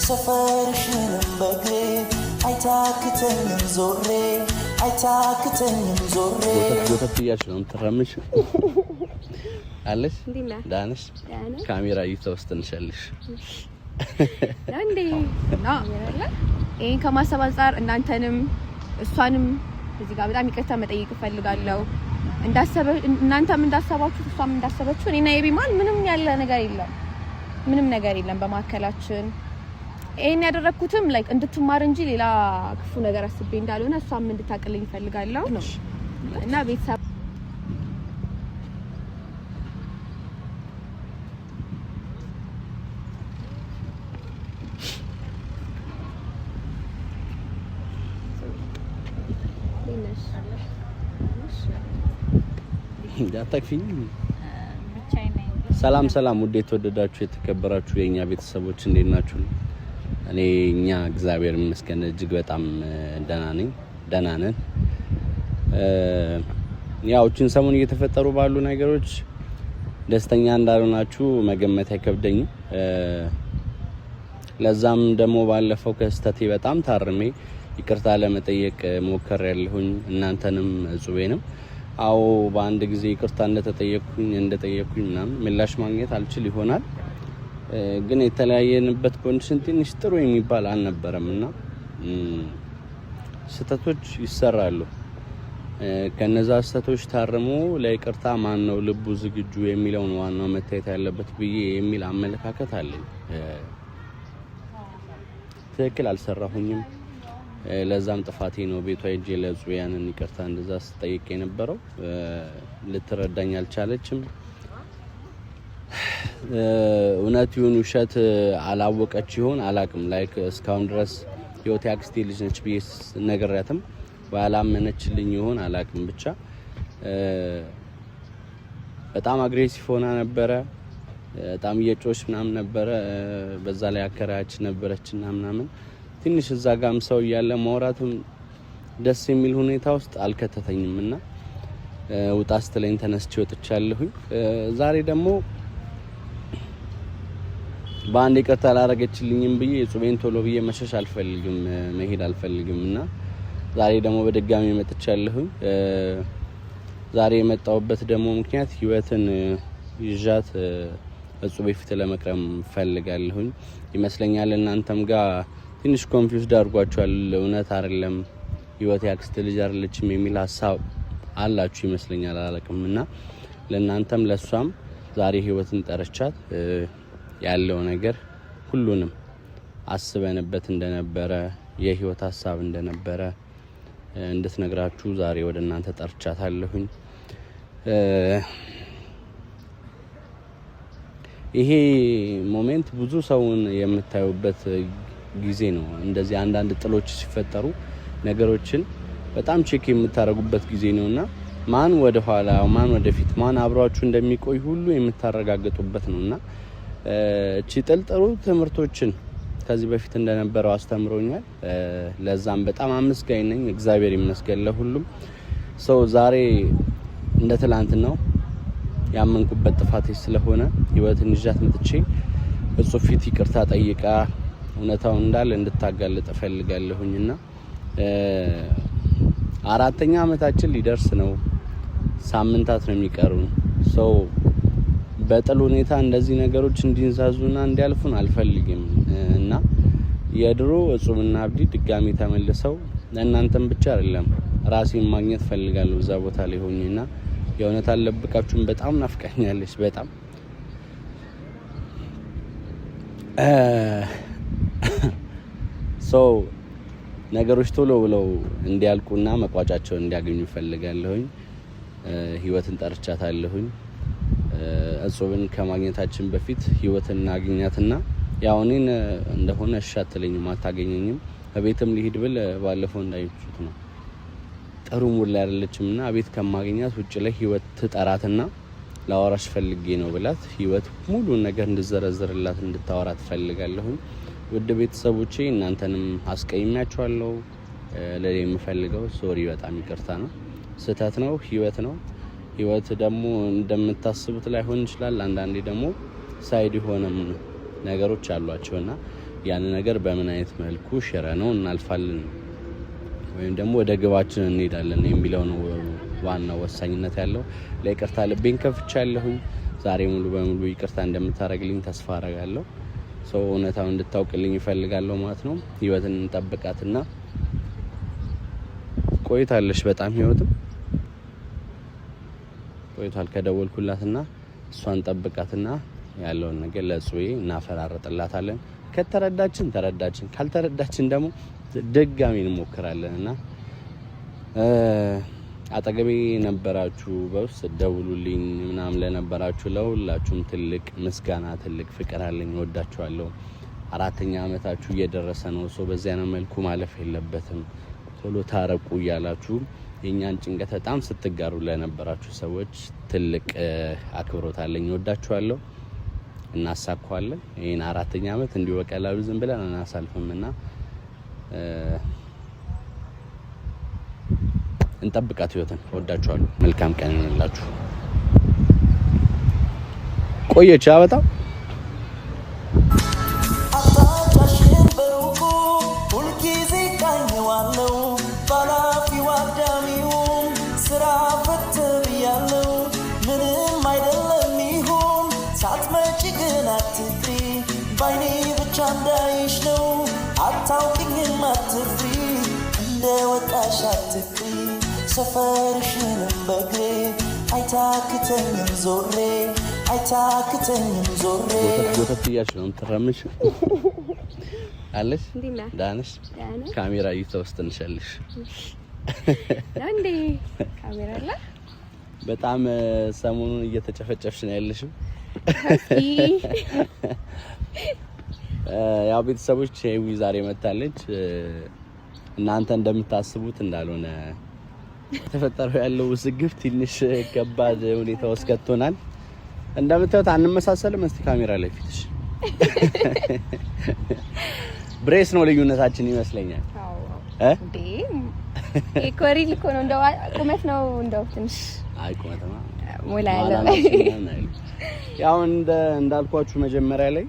ሰፈርሽንም በግሬ አይታክተኝም ዞሬ አይታክተኝም ዞሬ ወተት እያልሽ ነው የምትራምሽ አለሽ ዳንሽ ካሜራ እየተወስተንሻለሽ እንዴ ነው ያለ ይሄን ከማሰብ አንፃር እናንተንም እሷንም እዚህ ጋር በጣም ይቅርታ መጠየቅ ፈልጋለሁ እናንተም እንዳሰባችሁት እሷም እንዳሰበችው እኔና የቢማል ምንም ያለ ነገር የለም በማከላችን ይሄን ያደረኩትም ላይክ እንድትማር እንጂ ሌላ ክፉ ነገር አስቤ እንዳልሆነ እሷም እንድታቀልኝ ፈልጋለሁ ነው እና ቤተሰብ ዳታክፊኝ ሰላም ውድ የተወደዳችሁ የተከበራችሁ የኛ ቤተሰቦች እንዴት ናችሁ? እኛ እግዚአብሔር ይመስገን እጅግ በጣም ደህና ነን። ያው እቺን ሰሞን እየተፈጠሩ ባሉ ነገሮች ደስተኛ እንዳልሆናችሁ መገመት አይከብደኝም። ለዛም ደግሞ ባለፈው ከስተቴ በጣም ታርሜ ይቅርታ ለመጠየቅ ሞክሬያለሁኝ እናንተንም እጹቤንም አው በአንድ ጊዜ ይቅርታ እንደጠየቅኩኝ ምናምን ምላሽ ማግኘት አልችል ይሆናል ግን የተለያየንበት ኮንዲሽን ትንሽ ጥሩ የሚባል አልነበረምና ስህተቶች ይሰራሉ ከነዛ ስህተቶች ታርሞ ለይቅርታ ማን ነው ልቡ ዝግጁ የሚለው ነው ዋናው መታየት ያለበት ብዬ የሚል አመለካከት አለኝ ትክክል አልሰራሁኝም ለዛም ጥፋቴ ነው ቤቷ ሄጄ ለጹያንን ይቅርታ እንደዛ ስጠይቅ የነበረው ልትረዳኝ አልቻለችም እውነት ይሁን ውሸት አላወቀች ይሆን አላቅም ላይክ እስካሁን ድረስ ህይወት ያክስቴ ልጅ ነች ብዬ ነገራትም ባላመነችልኝ ይሆን አላቅም ብቻ በጣም አግሬሲቭ ሆና ነበረ በጣም እየጮሽ ምናምን ነበረ በዛ ላይ አከራያች ነበረችና ምናምን ትንሽ እዛ ጋም ሰው ያለ ማውራትም ደስ የሚል ሁኔታ ውስጥ አልከተተኝምና ውጣ ስትለኝ ተነስቼ ወጥቻለሁኝ ዛሬ ደግሞ ባንዴ ይቅርታ አላረገችልኝም ብዬ ጹቤን ቶሎ ብዬ መሄድ አልፈልግምና ዛሬ ደግሞ በድጋሚ መጥቻለሁኝ ዛሬ የመጣውበት ደግሞ ምክንያት ህይወትን ይዣት ጹቤ ፊት ለመቅረም ፈልጋለሁኝ ይመስለኛል እናንተም ጋር ትንሽ ኮንፊውዝድ አድርጓችኋል እውነት አይደለም ህይወት ያክስት ልጅ አይደለችም የሚል ሐሳብ አላችሁ ይመስለኛል አላቅምና ለእናንተም ለሷም ዛሬ ህይወትን ጠርቻት ያለው ነገር ሁሉንም አስበንበት እንደነበረ የህይወት ሐሳብ እንደነበረ እንድትነግራችሁ ዛሬ ወደ እናንተ ጠርቻታለሁኝ ይሄ ሞሜንት ብዙ ሰውን የምታዩበት ጊዜ ነው እንደዚህ አንዳንድ ጥሎች ሲፈጠሩ ነገሮችን በጣም ቼክ የምታረጉበት ጊዜ ነውና ማን ወደ ኋላ ማን ወደፊት ማን አብሯችሁ እንደሚቆይ ሁሉ የምታረጋግጡበት ነውና እቺ ጥልጥሩ ትምህርቶችን ከዚህ በፊት እንደነበረው አስተምሮኛል ለዛም በጣም አመስጋኝ ነኝ እግዚአብሔር ይመስገን ለሁሉም ሰው ዛሬ እንደ ትላንት ነው ያመንኩበት ጥፋቴ ስለሆነ ህይወትን ይዣት መጥቼ እሱ ፊት ይቅርታ ጠይቃ እውነታው እንዳለ እንድታጋለጥ ፈልጋለሁኝና አራተኛ አመታችን ሊደርስ ነው ሳምንታት ነው የሚቀሩን ሰው በጥል ሁኔታ እንደዚህ ነገሮች እንዲንዛዙና እንዲያልፉን አልፈልግም እና የድሮ እጹብና አብዲ ድጋሚ ተመልሰው ለእናንተም ብቻ አይደለም ራሴን ማግኘት ፈልጋለሁ እዛ ቦታ ላይ ሆኜና የእውነት አለብቃችሁን በጣም ናፍቀኛለች በጣም ሶ ነገሮች ቶሎ ብለው እንዲያልቁና መቋጫቸውን እንዲያገኙ ፈልጋለሁኝ ህይወትን ጠርቻታለሁኝ እጹብን ከማግኘታችን በፊት ህይወትን እናገኛትና ያው እኔን እንደሆነ እሻትልኝም አታገኘኝም በቤትም ሊሄድ ብል ባለፈው እንዳይችሁት ነው ጥሩ ሙድ ላይ አይደለችምና ቤት ከማግኛት ውጭ ላይ ህይወት ትጠራትና ላወራሽ ፈልጌ ነው ብላት ህይወት ሙሉ ነገር እንድዘረዝርላት እንድታወራት ፈልጋለሁኝ ውድ ቤተሰቦቼ እናንተንም አስቀይማችኋለሁ ለኔ የምፈልገው ሶሪ በጣም ይቅርታ ነው ስህተት ነው ህይወት ደግሞ እንደምታስቡት ላይሆን ይችላል አንዳንዴ ደግሞ ሳይድ ሆነም ነገሮች አሏቸውና ያን ነገር በምን አይነት መልኩ ሽረነው እናልፋለን ወይም ደግሞ ወደ ግባችን እንሄዳለን የሚለው ነው ዋናው ወሳኝነት ያለው። ለይቅርታ ልቤን ከፍቻለሁ። ዛሬ ሙሉ በሙሉ ይቅርታ እንደምታረግልኝ ተስፋ አረጋለሁ። ሰው እውነታውን እንድታውቅልኝ ይፈልጋለሁ ማለት ነው። ህይወትን እንጠብቃትና ቆይታለሽ በጣም ህይወትም ቆይቷል ከደወልኩላትና እሷን ጠብቃትና ያለውን ነገር ለጽዌ እናፈራረጥላታለን። ከተረዳችን ተረዳችን፣ ካልተረዳችን ደግሞ ድጋሚ እንሞክራለንና አጠገቤ ነበራችሁ በውስጥ ደውሉልኝ ምናምን ለነበራችሁ ለሁላችሁም ትልቅ ምስጋና ትልቅ ፍቅር አለኝ። ወዳችኋለሁ። 4ኛ አመታችሁ እየደረሰ ነው። ሰው በዚያ ነው መልኩ ማለፍ የለበትም። ቶሎ ታረቁ እያላችሁ የኛን ጭንቀት በጣም ስትጋሩ ለነበራችሁ ሰዎች ትልቅ አክብሮት አለኝ። ወዳችኋለሁ። እናሳካዋለን። ይሄን 4ኛ አመት እንዲሁ በቀላሉ ዝም ብለን እናሳልፍምና እንጠብቃት ህይወትን። ወዳችኋለሁ። መልካም ቀን ይሁንላችሁ። ቆየች በጣም አታጫሽን በሩቁ ሁልጊዜ ቃኘዋለሁ ባላፊው አዳሚውም ስራ ፈትር ያለው ምንም አይደለም ይሁን ሳትመጪ ግን አትፍሪ ባይኔ ብቻ እንዳይሽ ነው አታውቅኝም አትፍሪ እንደ ወጣሽ አትፍሪ ሰፈርሽንም በግሬ አይታክተኝም ዞሬ አይታክተኝም ዞሬ ወተት እያልሽ ነው የምትራመሽ አለሽ ዳነሽ ካሜራ እየተወስተ እንሻለሽ አንዴ ካሜራ አለ በጣም ሰሞኑን እየተጨፈጨፍሽ ነው ያለሽው ያው ቤተሰቦች ሄዊ ዛሬ መጣለች እናንተ እንደምታስቡት እንዳልሆነ ተፈጠረው ያለው ውዝግብ ትንሽ ከባድ ሁኔታ ወስከቶናል። እንደምታዩት አንመሳሰልም። እስቲ ካሜራ ላይ ፊትሽ ብሬስ ነው ልዩነታችን ይመስለኛል። እንዴ ኢኮሪ ልኮ ነው እንደው ቁመት ነው እንደው ትንሽ አይ ቁመትማ ሞላ ያለ ያው እንዳልኳችሁ መጀመሪያ ላይ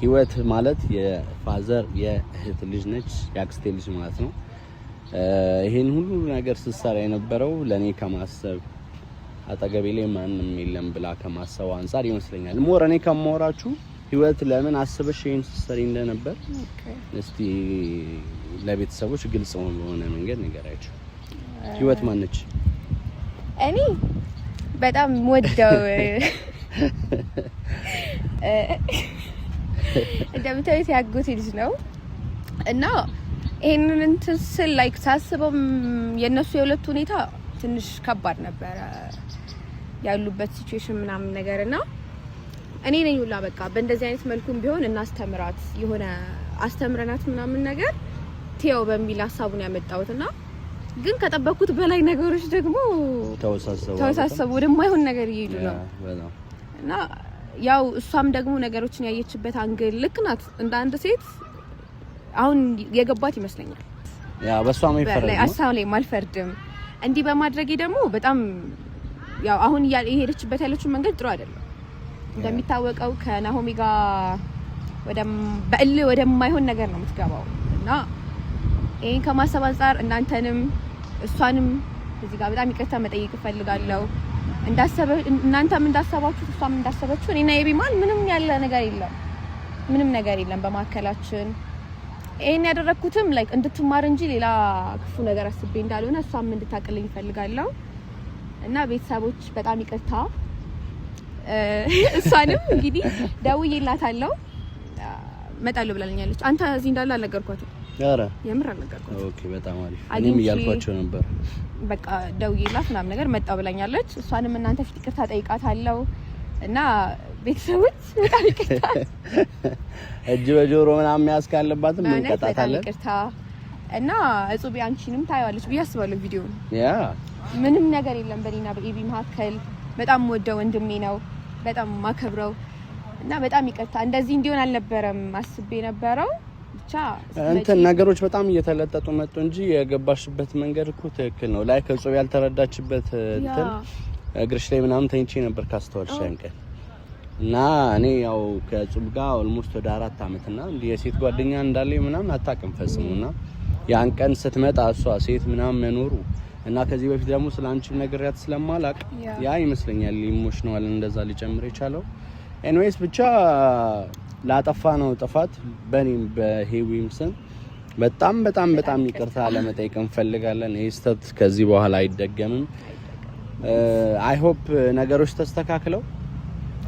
ህይወት ማለት የፋዘር የእህት ልጅ ነች፣ ያክስቴ ልጅ ማለት ነው። ይሄን ሁሉ ነገር ስትሰራ የነበረው ለኔ ከማሰብ አጠገቤ ላይ ማንም የለም ብላ ከማሰብ አንፃር ይመስለኛል። ሞር እኔ ከማወራችሁ ህይወት ለምን አስበሽ ይሄን ስትሰሪ እንደነበር እስቲ ለቤተሰቦች ግልጽ በሆነ መንገድ ንገራችሁ። ህይወት ማነች? እኔ በጣም ወደው እንደምታዩት ያጎቴ ልጅ ነው እና ይሄንን እንትን ስል ላይክ ሳስበው የነሱ የሁለቱ ሁኔታ ትንሽ ከባድ ነበር ያሉበት ሲቹዌሽን ምናምን ነገርና እኔ ነኝ ሁላ በቃ በእንደዚህ አይነት መልኩም ቢሆን እናስተምራት የሆነ አስተምረናት ምናምን ነገር ቴው በሚል ሐሳቡን ያመጣውትና ግን ከጠበቅኩት በላይ ነገሮች ደግሞ ተወሳሰቡ ወደማይሆን ነገር ይሄዱ ነው እና ያው እሷም ደግሞ ነገሮችን ያየችበት አንግል ልክ ናት። እንደ አንድ ሴት አሁን የገባት ይመስለኛል። ያ በሷም ይፈረድ አሳው ላይ ማልፈርድም እንዲህ በማድረጌ ደግሞ በጣም ያው አሁን የሄደችበት ያለችው መንገድ ጥሩ አይደለም። እንደሚታወቀው ከናሆሚ ጋር ወደማይሆን ነገር ነው የምትገባው እና ይሄን ከማሰብ አንፃር እናንተንም እሷንም እዚህ ጋር በጣም ይቅርታ መጠየቅ እፈልጋለሁ። እናንተም እንዳሰባችሁ እሷም እንዳሰበችው እኔና የቢማን ምንም ያለ ነገር የለም በማከላችን። ይሄን ያደረኩትም ላይክ እንድትማር እንጂ ሌላ ክፉ ነገር አስቤ እንዳልሆነ እሷም እንድታቀልኝ እፈልጋለሁ እና ቤተሰቦች በጣም ይቅርታ። እሷንም እንግዲህ ደውዬላታለሁ መጣለሁ ብላኛለች። አንተ እዚህ እንዳለ አልነገርኳትም። አረ የምር አልነገርኳትም። ኦኬ በጣም አሪፍ። እኔም እያልኳቸው ነበር። በቃ ደውዬላት ምናምን ነገር መጣው ብላኛለች። እሷንም እናንተ ፊት ይቅርታ ጠይቃታለሁ እና ቤተሰቦች በጣም ይቅርታ። እጅ በጆሮ ምናምን ያስካለባትም እንቀጣታለን። ይቅርታ እና እጹብ አንቺንም ታያለች ብዬ አስባለሁ ቪዲዮውን። ያ ምንም ነገር የለም በእኔና በኤቢ መካከል። በጣም ወደው ወንድሜ ነው፣ በጣም ማከብረው እና በጣም ይቅርታ። እንደዚህ እንዲሆን አልነበረም አስቤ ነበረው። ብቻ እንትን ነገሮች በጣም እየተለጠጡ መጡ እንጂ የገባሽበት መንገድ እኮ ትክክል ነው። ላይ ከጾም ያልተረዳችበት እንትን እግርሽ ላይ ምናምን ተኝቼ ነበር ካስተዋልሽ ያንቀ እና እኔ ያው ከጹብ ጋር ኦልሞስት ወደ 4 አመት እና እንደ የሴት ጓደኛ እንዳለኝ ምናምን አታውቅም ፈጽሞና ያን ቀን ስትመጣ እሷ ሴት ምናምን መኖሩ እና ከዚህ በፊት ደግሞ ስላንቺ ነገርያት ስለማላቅ ያ ይመስለኛል ኢሞሽናል እንደዛ ሊጨምር የቻለው። ኤኒዌይስ ብቻ ላጠፋ ነው ጥፋት በኔም በሄዊም ስም በጣም በጣም በጣም ይቅርታ ለመጠየቅ እንፈልጋለን። ይስተት ከዚህ በኋላ አይደገምም። አይ ሆፕ ነገሮች ተስተካክለው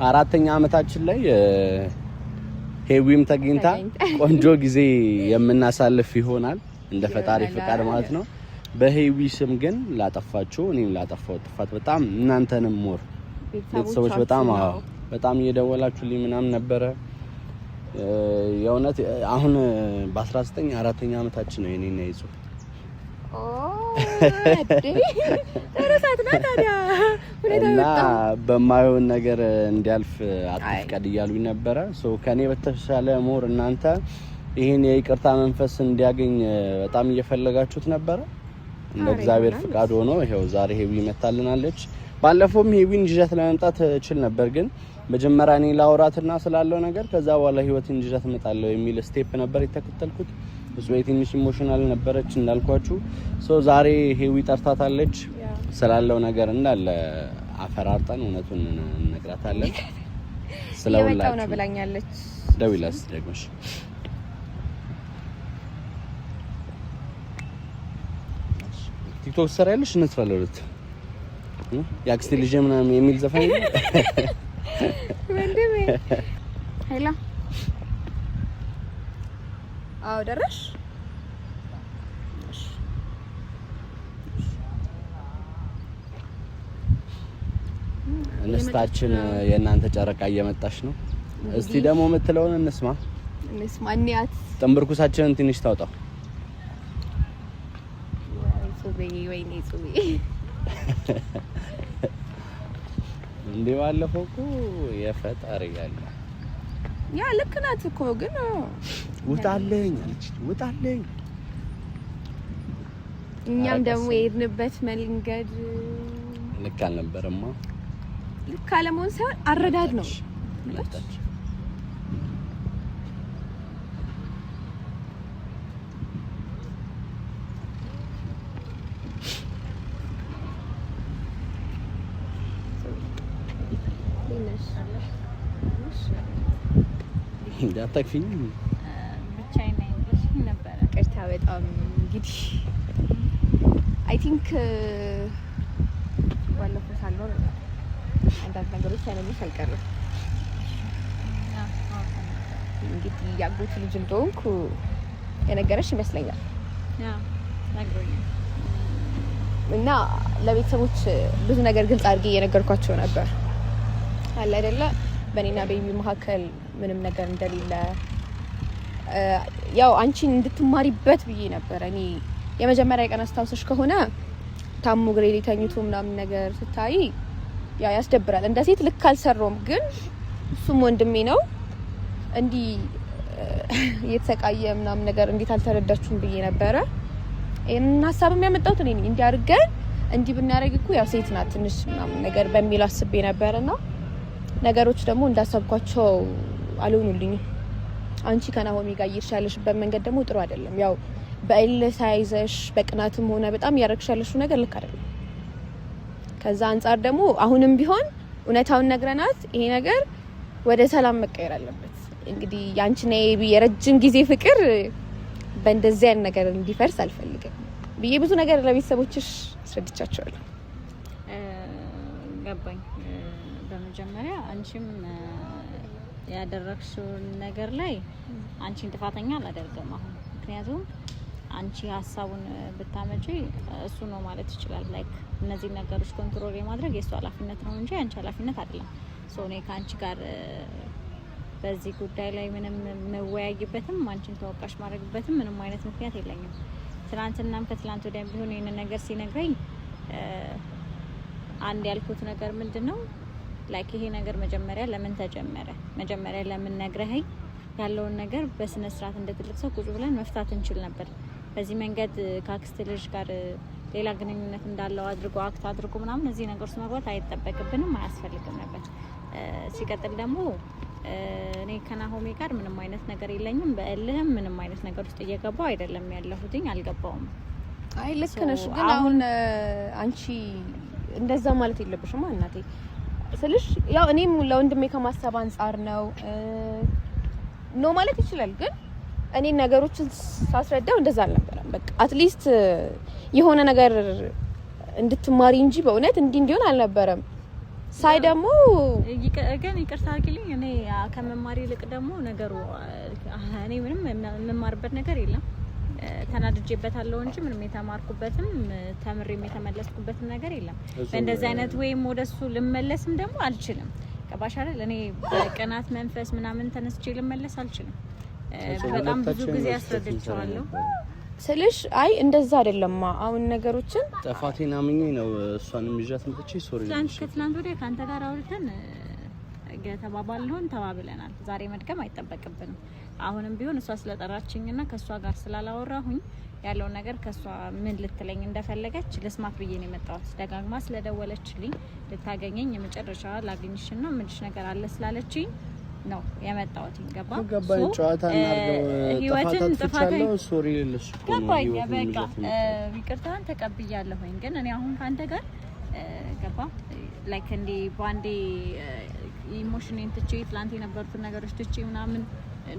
4ኛ አመታችን ላይ ሄዊም ተገኝታ ቆንጆ ጊዜ የምናሳልፍ ይሆናል እንደ ፈጣሪ ፍቃድ ማለት ነው። በሄዊ ስም ግን ላጠፋችሁ እኔም ላጠፋው ጥፋት በጣም እናንተንም ሞር ቤተሰቦች በጣም እየደወላችሁልኝ ምናምን ነበረ። የእውነት አሁን በ19 4ኛ አመታችን ነው የኔና ይጹብ እና በማይሆን ነገር እንዲያልፍ አትፍቀድ እያሉኝ ነበረ። ከኔ በተሻለ ሞር እናንተ ይሄን የይቅርታ መንፈስ እንዲያገኝ በጣም እየፈለጋችሁት ነበረ። እንደ እግዚአብሔር ፍቃድ ሆኖ ይሄው ዛሬ ሄዊ መታልናለች። ባለፈውም ሄዊን ይዣት ለመምጣት እችል ነበር፣ ግን መጀመሪያ እኔ ላውራትና ስላለው ነገር ከዛ በኋላ ህይወትን ይዣት እመጣለሁ የሚል ስቴፕ ነበር የተከተልኩት። ብዙ ትንሽ ኢሞሽናል ነበረች እንዳልኳችሁ። ዛሬ ሄዊ ጠርታታለች ስላለው ነገር እንዳለ አፈራርጠን እውነቱን እንነግራታለን። ስለውላችሁ ነው ብላኛለች። ደውላስ ደግሞሽ ቲክቶክ ሰራለሽ እንስራለለት ያክስቴ ልጅ ምናምን የሚል ዘፈን ወንድሜ ሄላ አው ደረሽ እንስታችን የእናንተ ጨረቃ እየመጣች ነው። እስቲ ደግሞ የምትለውን እንስማ እንያት። ጥንብርኩሳችንን ትንሽ ታውጣው። ወይኔ ጹቤ እንዴ ባለፈው እኮ የፈጣሪ ያለ ያ ልክ ናት እኮ ግን ውጣለኝ እኛም ደግሞ የሄድንበት መንገድ ልክ አልነበረማ። ልክ አለመሆን ሳይሆን አረዳድ ነው። እንዳታክፊኝ ብቻዬን ነበር። ቅርታ በጣም እንግዲህ አይ ቲንክ ባለፈው ሳልኖር አንዳንድ ነገሮች ሳይነግሩሽ አልቀረም። እንግዲህ ያጎት ልጅ እንደሆንኩ የነገረሽ ይመስለኛል። ነግሮኛል። እና ለቤተሰቦች ብዙ ነገር ግልጽ አድርጌ እየነገርኳቸው ነበር አለ አይደለ በእኔና በቤቢ መካከል ምንም ነገር እንደሌለ ያው አንቺን እንድትማሪበት ብዬ ነበር። እኔ የመጀመሪያ ቀን አስታውሰሽ ከሆነ ታሙ ግሬ ሊተኝቱ ምናምን ነገር ስታይ ያ ያስደብራል። እንደ ሴት ልክ አልሰራውም፣ ግን እሱም ወንድሜ ነው እንዲህ እየተሰቃየ ምናምን ነገር እንዴት አልተረዳችሁም ብዬ ነበረ። ይሄን ሀሳብም ያመጣሁት እኔ ነኝ። እንዲህ አድርገን እንዲህ ብናረግ እኮ ያው ሴት ናት ትንሽ ምናምን ነገር በሚል አስቤ ነበርና ነገሮች ደግሞ እንዳሰብኳቸው አልሆኑልኝም። አንቺ ከናሆሚ ጋር እየሻለሽበት መንገድ ደግሞ ጥሩ አይደለም። ያው በእልህ ሳይዘሽ በቅናትም ሆነ በጣም ያረክሻለሽው ነገር ልክ አይደለም። ከዛ አንፃር ደግሞ አሁንም ቢሆን እውነታውን ነግረናት ይሄ ነገር ወደ ሰላም መቀየር አለበት። እንግዲህ ያንቺና የረጅም ጊዜ ፍቅር በእንደዚህ አይነት ነገር እንዲፈርስ አልፈልግም ብዬ ብዙ ነገር ለቤተሰቦችሽ አስረድቻቸዋለሁ። ገባኝ። በመጀመሪያ አንቺም ያደረግሽው ነገር ላይ አንቺን ጥፋተኛ አላደርግም አሁን። ምክንያቱም አንቺ ሀሳቡን ብታመጪ እሱ ነው ማለት ይችላል። ላይክ እነዚህ ነገሮች ኮንትሮል የማድረግ የሱ ኃላፊነት ነው እንጂ አንቺ ኃላፊነት አይደለም። እኔ ከአንቺ ጋር በዚህ ጉዳይ ላይ ምንም መወያይበትም አንቺን ተወቃሽ ማድረግበትም ምንም አይነት ምክንያት የለኝም። ትናንትናም ከትላንት ወዲያም ቢሆን ይሄን ነገር ሲነግረኝ አንድ ያልኩት ነገር ምንድነው ላይክ ይሄ ነገር መጀመሪያ ለምን ተጀመረ? መጀመሪያ ለምን ነግረኸኝ ያለውን ነገር በስነ ስርዓት እንደ ትልቅ ሰው ቁጭ ብለን መፍታት እንችል ነበር። በዚህ መንገድ ከአክስት ልጅ ጋር ሌላ ግንኙነት እንዳለው አድርጎ አክት አድርጎ ምናምን እዚህ ነገር ውስጥ መግባት አይጠበቅብንም፣ አያስፈልግም ነበር። ሲቀጥል ደግሞ እኔ ከናሆሜ ጋር ምንም አይነት ነገር የለኝም። በእልህም ምንም አይነት ነገር ውስጥ እየገባው አይደለም ያለሁትኝ አልገባውም። አይ ልክ ነሽ፣ ግን አሁን አንቺ እንደዛ ማለት የለብሽም እናቴ ስልሽ ያው እኔም ለወንድሜ ከማሰብ አንፃር ነው ኖ ማለት ይችላል። ግን እኔ ነገሮችን ሳስረዳው እንደዛ አልነበረም። በቃ አትሊስት የሆነ ነገር እንድትማሪ እንጂ በእውነት እንዲሆን አልነበረም። ሳይ ደግሞ ግን ይቅርታ አድርጊልኝ፣ እኔ ከመማሪ ይልቅ ደግሞ ነገሩ እኔ ምንም የምማርበት ነገር የለም። ተናድጄበታለሁ እንጂ ምንም የተማርኩበትም ተምሬም የተመለስኩበትም ነገር የለም። በእንደዚህ አይነት ወይም ወደሱ ልመለስም ደግሞ አልችልም። ገባሽ አይደል? እኔ በቅናት መንፈስ ምናምን ተነስቼ ልመለስ አልችልም። በጣም ብዙ ጊዜ አስረድቻለሁ ስልሽ አይ እንደዛ አይደለማ። አሁን ነገሮችን ጥፋቴን አምኜ ነው እሷንም ይዣት መጥቼ ሶሪ ከትላንት ወዲያ ካንተ ጋር አውርተን ተባባልነን ተባብለናል። ዛሬ መድገም አይጠበቅብንም። አሁንም ቢሆን እሷ ስለጠራችኝና ከሷ ጋር ስላላወራሁኝ ያለው ነገር ከሷ ምን ልትለኝ እንደፈለገች ለስማት ብዬ ነው የመጣሁት። ደጋግማ ስለደወለችልኝ ልታገኘኝ የመጨረሻ ላገኝሽና ምንሽ ነገር አለ ስላለችኝ ነው የመጣሁት። ገባኝ። ጨዋታ እናርገው ህይወትን ጥፋታለሁ ሶሪ ልልሽ ገባኝ። በቃ ይቅርታን ተቀብያለሁኝ። ግን እኔ አሁን ካንተ ጋር ገባ ላይክ እንዲ ባንዴ ኢሞሽኔን ትቼ ትላንት የነበሩት ነገሮች ትቼ ምናምን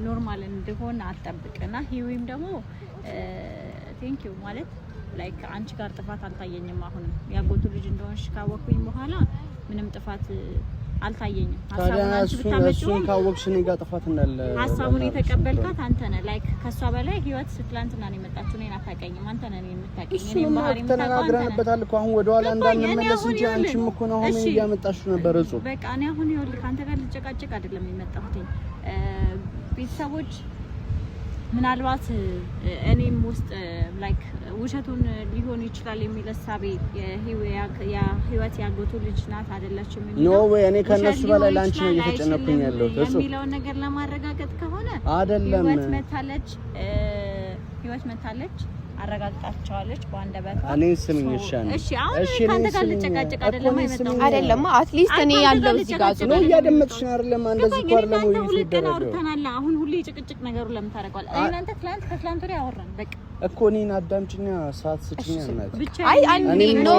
ኖርማል እንደሆነ አልጠብቅና ህይወይም ደግሞ ቴንክ ዩ ማለት ላይክ አንቺ ጋር ጥፋት አልታየኝም። አሁን ያጎቱ ልጅ እንደሆንሽ ካወቅኩኝ በኋላ ምንም ጥፋት አልታየኝም። እሱን ካወቅሽ እኔ ጋር ጥፋት እንዳለ ሀሳቡን የተቀበልካት አንተ ነህ። ላይክ ከሷ በላይ ህይወት ስትላንትና ነው የመጣችው። እኔን አታውቀኝም። አንተ ነህ የምታውቀኝ። እኔ ባህሪ ተነጋግረንበታል እኮ አሁን ወደ ኋላ እንዳንመለስ እንጂ አንቺም እኮ ነው አሁን እያመጣሽ ነበር እሱ በቃ እኔ አሁን ይኸውልህ ካንተ ጋር ልጨቃጨቅ አይደለም የመጣሁት። ቤተሰቦች ምናልባት እኔም ውስጥ ላይክ ውሸቱን ሊሆን ይችላል የሚል ሀሳቤ የህይወት ያጎቱ ልጅ ናት አይደለችም የሚለው ኖ ወይ እኔ ከነሱ በላይ ላንቺ ነው እየተጨነኩኝ ያለው የሚለውን ነገር ለማረጋገጥ ከሆነ አይደለም ህይወት መታለች አረጋግጣቸዋለች በአንደበቷ። እኔን ስምኝ እሺ አሁን ካንተ ጋር ልጨቃጨቅ አይደለም አይመጣም አይደለም አትሊስት እኔ ያለው እዚህ ጋር ነው እያደመጥሽ ነው አይደለም? እንደዚህ ቋር ለሞ ይደረጋል። አሁን ሁሌ ጭቅጭቅ ነገሩ ለምን ታረጋል? እናንተ ከትላንት ወዲያ አወራን በቃ እኮ እኔን አዳምጪኛ ሰዓት ስጪኛ እናት አይ አንዴ ነው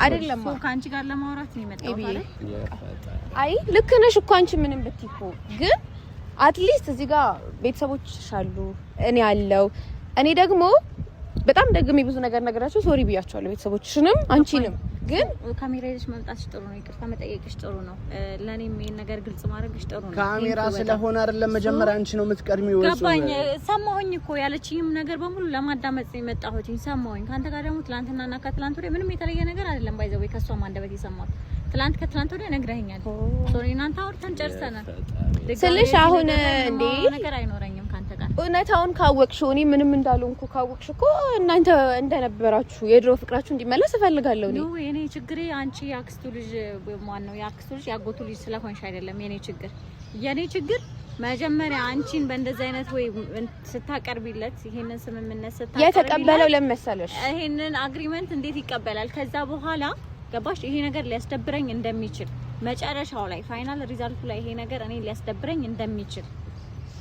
አይደለም ካንቺ ጋር ለማውራት ነው የመጣው አይደል? አይ ልክ ነሽ እኮ አንቺ ምንም ብትይኮ ግን አትሊስት እዚህ ጋር ቤተሰቦች አሉ እኔ ያለው እኔ ደግሞ በጣም ደግሜ ብዙ ነገር ነገራቸው ሶሪ ብያቸዋለሁ ቤተሰቦችሽንም አንቺንም። ግን ካሜራ ይዘሽ መምጣትሽ ጥሩ ነው፣ ይቅርታ መጠየቅሽ ጥሩ ነው፣ ለኔም ይሄን ነገር ግልጽ ማድረግሽ ጥሩ ነው። ካሜራ ስለሆነ አይደለም መጀመሪያ አንቺ ነው የምትቀድሚው። ገባኝ። ሰማሁኝ እኮ ያለችኝም ነገር በሙሉ ለማዳመጥ ነው የመጣሁት። ሰማሁኝ። ካንተ ጋር ደግሞ ትላንትናና ከትላንት ወዲያ ምንም የተለየ ነገር አይደለም። ባይዘው ከሷም አንደበት የሰማሁት ከትላንት ወዲያ ነግረኸኛል። ሶሪ እናንተ አውርተን ጨርሰናል ስልሽ አሁን እንዴ ነገር አይኖረኝም ካንተ ጋር እውነታውን ካወቅሽው እኔ ምንም እንዳልሆንኩ ካወቅሽ እኮ እናንተ እንደነበራችሁ የድሮ ፍቅራችሁ እንዲመለስ እፈልጋለሁ። ነው የኔ ችግሬ አንቺ ያክስቱ ልጅ ማን ነው ያክስቱ ልጅ ያጎቱ ልጅ ስለሆንሽ አይደለም የኔ ችግር መጀመሪያ አንቺን በእንደዚህ አይነት ወይ ስታቀርቢለት ይሄንን ስምምነት ስታቀርቢለት የተቀበለው ለመሰለሽ ይሄንን አግሪመንት እንዴት ይቀበላል? ከዛ በኋላ ገባሽ ይሄ ነገር ሊያስደብረኝ እንደሚችል መጨረሻው ላይ ፋይናል ሪዛልቱ ላይ ይሄ ነገር እኔ ሊያስደብረኝ እንደሚችል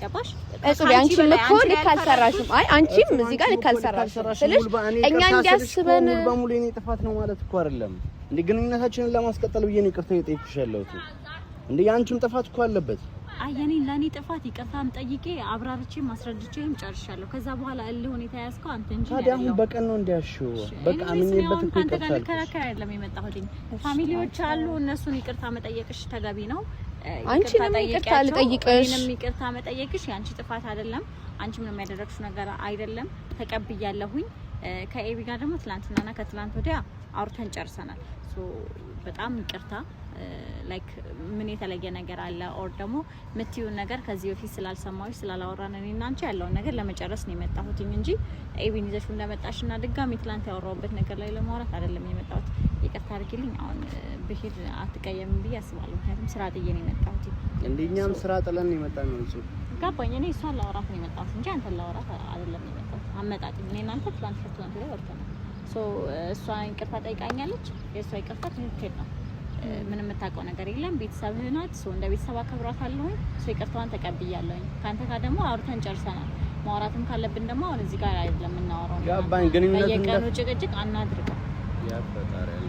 ገባሽ? እሱ አንቺም እኮ ልክ አልሰራሽም። አይ አንቺም እዚህ ጋር ልክ አልሰራሽም ስልሽ እኛ እንዲያስበን በሙሉ የኔ ጥፋት ነው ማለት እኮ አይደለም እንዴ። ግንኙነታችንን ለማስቀጠል ብዬ ነው ይቅርታ የጠየኩሽ ያለሁት እንዴ። አንቺም ጥፋት እኮ አለበት። አይ ለኔ ጥፋት ይቅርታም ጠይቄ አብራርቼም አስረድቼም ጨርሻለሁ። ከዛ በኋላ እልህ ሁኔታ ያስከው አንተ እንጂ ታዲያ አሁን በቀን ነው እንዲያሽው በቃ አምኜበት እኮ ይቅርታ ከራከራ አይደለም የመጣሁት። ፋሚሊዎች አሉ እነሱን ይቅርታ መጠየቅሽ ተገቢ ነው። አንቺንም ይቅርታ ልጠይቅሽ እኔንም ይቅርታ መጠየቅሽ ያንቺ ጥፋት አይደለም። አንቺ ምንም ያደረግሽው ነገር አይደለም። ተቀብያለሁኝ። ከኤቢ ጋር ደግሞ ትላንትናና ከትላንት ወዲያ አውርተን ጨርሰናል። ሶ በጣም ይቅርታ ላይክ ምን የተለየ ነገር አለ ኦር ደግሞ ምትዩን ነገር ከዚህ በፊት ስላልሰማሁሽ ስላላወራን እኔና አንቺ ያለውን ነገር ለመጨረስ ነው የመጣሁት እንጂ ኤቢን ይዘሽው እንደመጣሽና ድጋሚ ትላንት ያወራውበት ነገር ላይ ለማውራት አይደለም የመጣሁት። ይቅርታ አድርጊልኝ። አሁን ብሄድ አትቀየምም ብዬ አስባለሁ። ምክንያቱም ስራ ጥዬ ነው የመጣሁት። እንደኛም ስራ ጥለን ነው የመጣን ነው እሱ ገባኝ። እኔ እሷን ላወራት ነው የመጣሁት እንጂ አንተን ላወራት አይደለም የመጣሁት። አመጣጥ እኔ እና አንተ ትላንት ላይ ወርተናል። ሶ እሷ ይቅርታ ጠይቃኛለች። የእሷ ይቅርታ ትክክል ነው። ምንም የምታውቀው ነገር የለም። ቤተሰብህ ናት። ሰው እንደ ቤተሰብ አከብራታለሁ። ሰው ይቅርታዋን ተቀብያለሁ። ካንተ ጋር ደግሞ አውርተን ጨርሰናል። ማውራትም ካለብን ደግሞ አሁን እዚህ ጋር አይደለም የምናወራው። ያባኝ ግንኙነት በየቀኑ ጭቅጭቅ አናድርግ። ያፈጣራል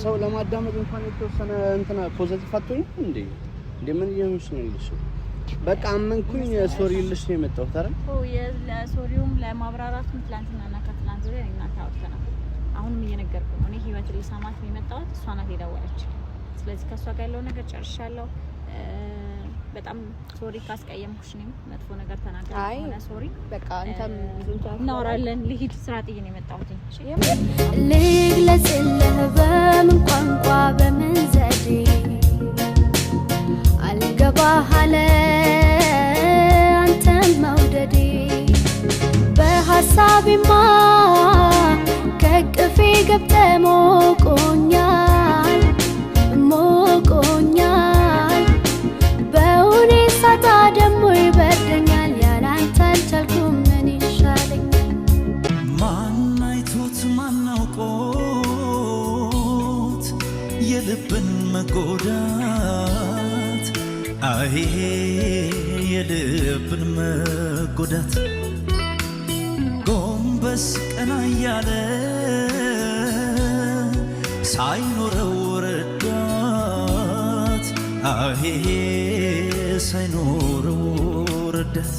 ሰው ለማዳመጥ እንኳን የተወሰነ እንትና ፖዚቲቭ አትሆኝ እንዴ ምን ይመስልሽ? በቃ አመንኩኝ ሶሪ ልሽ ነው የመጣሁት አይደል? ለሶሪውም ለማብራራቱም ትላንትናና ከትላንት ወዲያ እናንተ አውርተናል። አሁንም እየነገርኩ ነው። እኔ ህይወት ልሰማት ነው የመጣሁት። እሷ ናት የደወለች። ስለዚህ ከሷ ጋር ያለው ነገር ጨርሻለሁ። በጣም ሶሪ ካስቀየምኩሽ፣ እኔም መጥፎ ነገር ተናገርኩ እና ሶሪ። በቃ አንተም እናወራለን። ልሂድ፣ ስራ ጥዬ ነው የመጣሁት። ልግለጽልህ በምን ቋንቋ በምን ዘዴ አልገባህ አለ አንተን መውደዴ በሐሳቤማ ከቅፌ ገብተህ ሞቆኛል በእውኔ ሳታ ደሞ ይበርደኛል ያላንተ አልቻልኩም ምን ይሻለኛል ማን አይቶት ማን አውቆት የልብን መጎዳት አይ የልብን መጎዳት ጎንበስ ቀና እያለ ሳይኖረው ረዳት አይ ሳይኖረው ረዳት